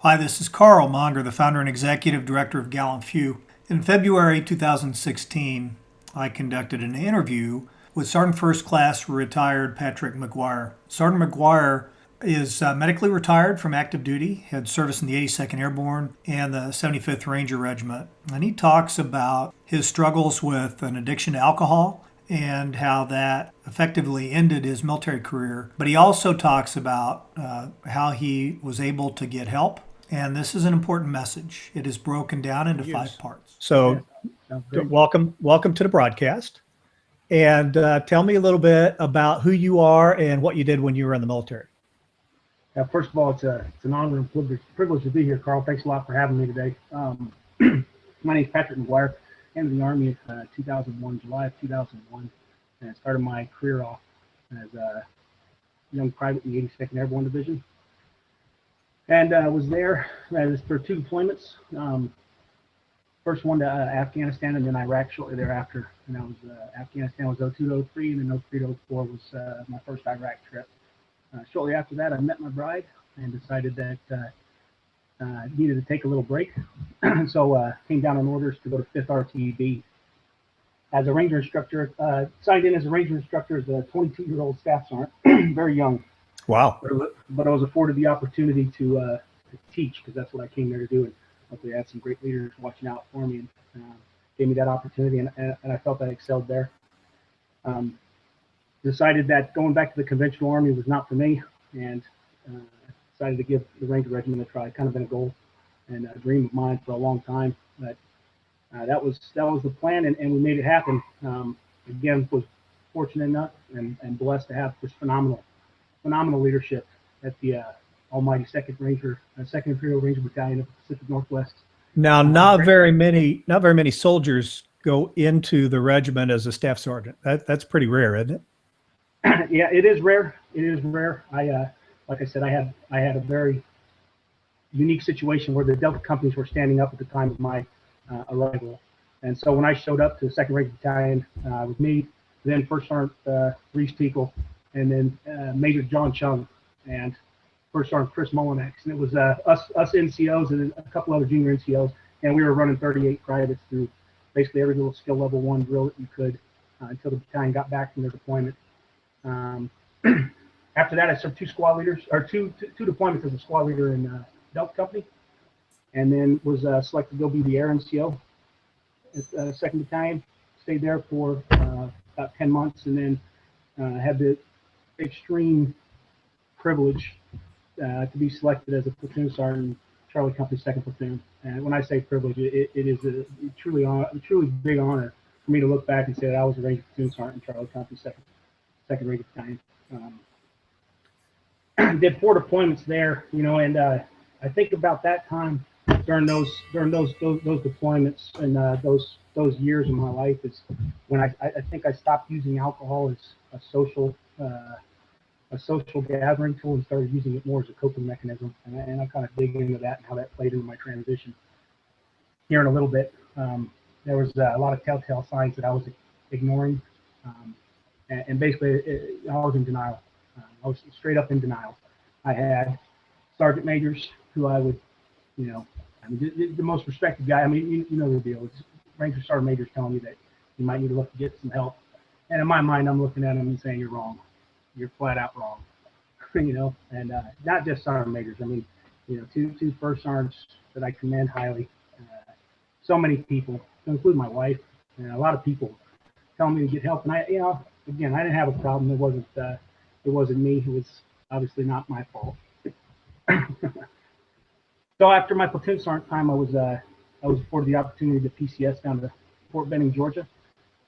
Hi, this is Carl Monger, the founder and executive director of Gallant Few. In February 2016, I conducted an interview with Sergeant First Class retired Patrick McGuire. Sergeant McGuire is medically retired from active duty, had service in the 82nd Airborne and the 75th Ranger Regiment. And he talks about his struggles with an addiction to alcohol and how that effectively ended his military career. But he also talks about how he was able to get help. And this is an important message. It is broken down into 5 parts. So welcome to the broadcast. And tell me a little bit about who you are and what you did when you were in the military. First of all, it's an honor and privilege to be here, Carl. Thanks a lot for having me today. My name is Patrick McGuire. I entered the Army in 2001, July of 2001, and I started my career off as a young private in the 82nd Airborne Division. And I was there for 2 deployments. First one to Afghanistan and then Iraq shortly thereafter. And that was Afghanistan was 02 to 03, and then 03 to 04 was my first Iraq trip. Shortly after that, I met my bride and decided that I needed to take a little break. So came down on orders to go to 5th RTB as a Ranger instructor. Signed in as a Ranger instructor as a 22-year-old staff sergeant, very young. Wow. But I was afforded the opportunity to teach, because that's what I came there to do. And hopefully I had some great leaders watching out for me and gave me that opportunity, and I felt I excelled there. Decided that going back to the conventional Army was not for me, and decided to give the Ranger Regiment a try. Kind of been a goal and a dream of mine for a long time, but that was the plan, and we made it happen. Again, was fortunate enough and blessed to have this phenomenal leadership at the almighty 2nd Imperial Ranger Battalion of the Pacific Northwest. Now, not very many soldiers go into the regiment as a staff sergeant. That's pretty rare, isn't it? Yeah, it is rare. It is rare. Like I said, I had a very unique situation where the Delta companies were standing up at the time of my arrival, and so when I showed up to the 2nd Ranger Battalion with me, then First Sergeant Reese Teakle, and then Major John Chung, and First Sergeant Chris Mullinax, and it was us NCOs and a couple other junior NCOs, and we were running 38 privates through basically every little skill level 1 drill that you could until the battalion got back from their deployment. After that, I served 2 squad leaders, or two deployments as a squad leader in Delta Company, and then was selected to go be the Air NCO at 2nd Battalion. Stayed there for about 10 months, and then had the extreme privilege to be selected as a platoon sergeant in Charlie Company 2nd Platoon. And when I say privilege, it is a truly big honor for me to look back and say that I was a Ranger platoon sergeant in Charlie Company 2nd Ranger Battalion. Did 4 deployments there, and I think about that time during those deployments and those years of my life is when I think I stopped using alcohol as a social gathering tool and started using it more as a coping mechanism. And I kind of dig into that and how that played into my transition. Here in a little bit, there was a lot of telltale signs that I was ignoring, and basically I was in denial. I was straight up in denial. I had sergeant majors who I would, the most respected guy. I mean, you know the deal. It's Ranger sergeant majors telling me that you might need to look to get some help. And in my mind, I'm looking at them and saying, you're wrong. You're flat out wrong. And not just sergeant majors. I mean, 2 first sergeants that I commend highly. So many people, to include my wife, and a lot of people telling me to get help. And again, I didn't have a problem. It wasn't me. It was obviously not my fault. So after my platoon sergeant time, I was afforded the opportunity to PCS down to Fort Benning, Georgia,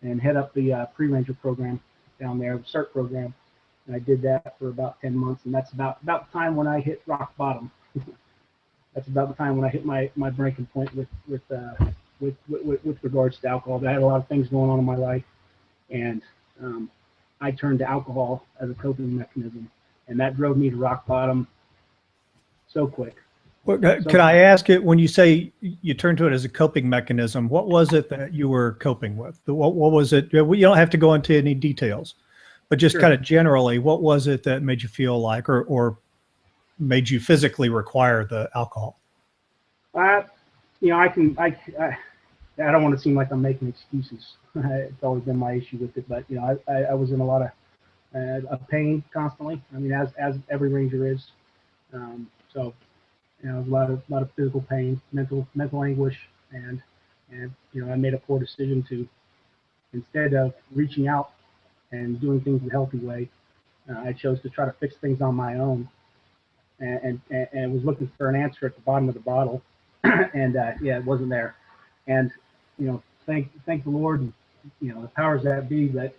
and head up the pre-ranger program down there, the CERT program. And I did that for about 10 months, and that's about the time when I hit rock bottom. That's about the time when I hit my breaking point with regards to alcohol. I had a lot of things going on in my life, and I turned to alcohol as a coping mechanism, and that drove me to rock bottom so quick. Well, could I ask it, when you say you turned to it as a coping mechanism, what was it that you were coping with? What was it? You don't have to go into any details, but just kind of generally, what was it that made you feel like, or made you physically require the alcohol? I, you know, I don't want to seem like I'm making excuses. It's always been my issue with it, but you know, I was in a lot of pain constantly. I mean, as every ranger is. So, you know, a lot of physical pain, mental anguish, and you know, I made a poor decision to, instead of reaching out and doing things the healthy way, I chose to try to fix things on my own, and was looking for an answer at the bottom of the bottle, and yeah, it wasn't there. And you know, thank the Lord, and you know, the powers that be, that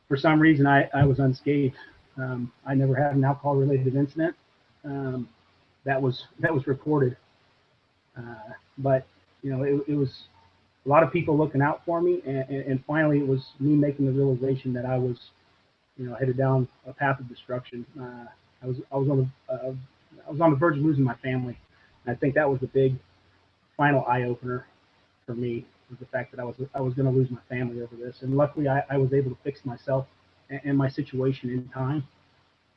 for some reason I was unscathed. I never had an alcohol-related incident that was reported, but you know, it was a lot of people looking out for me, and finally it was me making the realization that I was, you know, headed down a path of destruction. I was on the verge of losing my family. And I think that was the big final eye opener for me, was the fact that I was going to lose my family over this. And luckily, I was able to fix myself and my situation in time.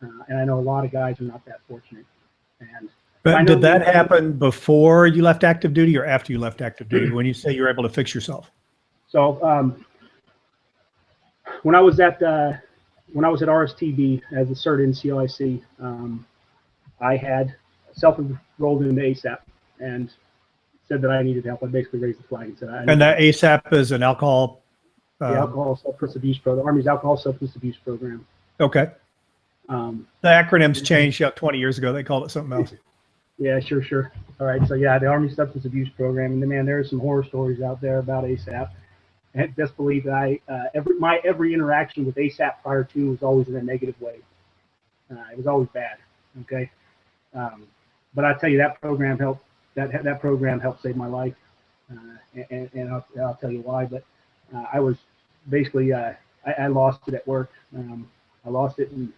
And I know a lot of guys are not that fortunate. And But did that happen before you left active duty or after you left active duty, when you say you were able to fix yourself? So when I was at RSTB as a cert in COIC, I had self-enrolled into ASAP and said that I needed help. I basically raised the flag and said, and that ASAP is an alcohol. The alcohol substance abuse program, Army's alcohol substance abuse program. Okay. The acronym's changed 20 years ago. They called it something else. Yeah, sure. All right. So yeah, the Army substance abuse program, and man, there's some horror stories out there about ASAP. And best believe that every interaction with ASAP prior to was always in a negative way. It was always bad. Okay. But I tell you, that program helped. That program helped save my life, and I'll tell you why. But I was basically I lost it at work. I lost it, and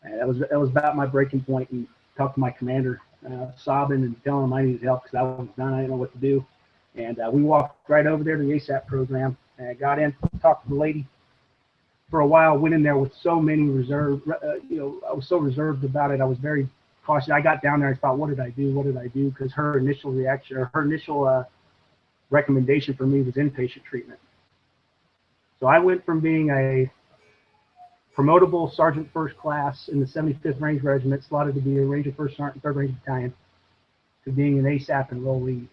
that was about my breaking point. And talked to my commander, sobbing and telling him I needed help because I was done. I didn't know what to do. And we walked right over there to the ASAP program. And got in, talked to the lady for a while. Went in there with so many reserve. I was so reserved about it. I was very cautious. I got down there and thought, what did I do? What did I do? Because her initial reaction, or her initial recommendation for me was inpatient treatment. So I went from being a promotable sergeant first class in the 75th Range Regiment, slotted to be a Ranger First Sergeant, 3rd Ranger Battalion, to being an ASAP enrollee,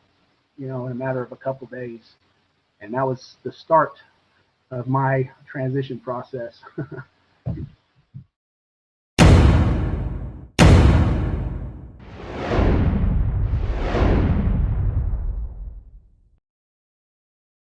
you know, in a matter of a couple days. And that was the start of my transition process.